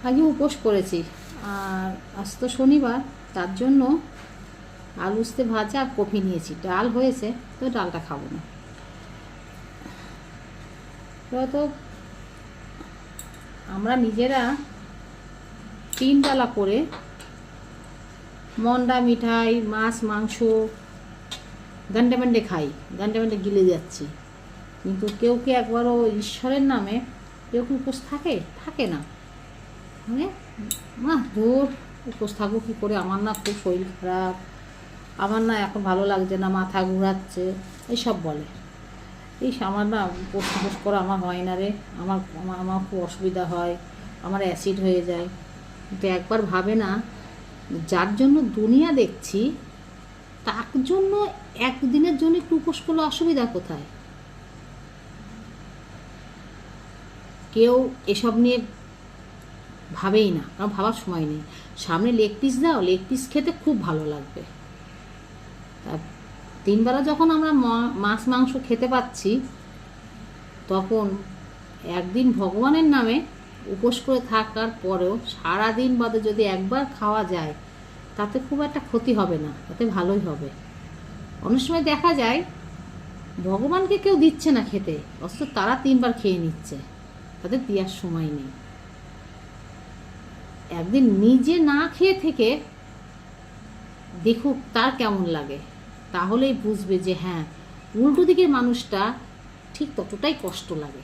আগে উপোস করেছি, আর আজ তো শনিবার, তার জন্য আলু উস্তে ভাজা আর কফি নিয়েছি। ডাল হয়েছে, তো ডালটা খাবো না। তো আমরা নিজেরা 3 বেলা করে মন্ডা, মিঠাই, মাছ, মাংস ঘন্টে ঘন্টে খাই, ঘন্টে ঘন্টে গিলে যাচ্ছি। কিন্তু কেউ কি একবারও ঈশ্বরের নামে কেউ কি উপোস থাকে? থাকে না। মানে না, দূর, উপোস থাকবো কী করে, আমার না খুব শরীর খারাপ, আমার না এখন ভালো লাগছে না, মাথা ঘুরাচ্ছে, এইসব বলে। আমার না উপোস টুপোস করা আমার হয় না রে, আমার আমার আমার খুব অসুবিধা হয়, আমার অ্যাসিড হয়ে যায়। কিন্তু একবার ভাবে না, যার জন্য দুনিয়া দেখছি তার জন্য একদিনের জন্য একটু উপোস করলে অসুবিধা কোথায়? কেউ এসব নিয়ে ভাবেই না, কারণ ভাবার সময় নেই। সামনে লেগ পিস দাও, লেগ পিস খেতে খুব ভালো লাগবে। 3 বেলা যখন আমরা মাছ মাংস খেতে পাচ্ছি, তখন একদিন ভগবানের নামে উপোস করে থাকার পরেও সারাদিন বাদে যদি একবার খাওয়া যায়, তাতে খুব একটা ক্ষতি হবে না, তাতে ভালোই হবে। অনেক সময় দেখা যায় ভগবানকে কেউ দিচ্ছে না খেতে, অথচ তারা 3 বার খেয়ে নিচ্ছে, তাদের দেওয়ার সময় নেই। একদিন নিজে না খেয়ে থেকে দেখুক তার কেমন লাগে, তাহলেই বুঝবে যে হ্যাঁ, উল্টো দিকের মানুষটা ঠিক ততটাই কষ্ট লাগে।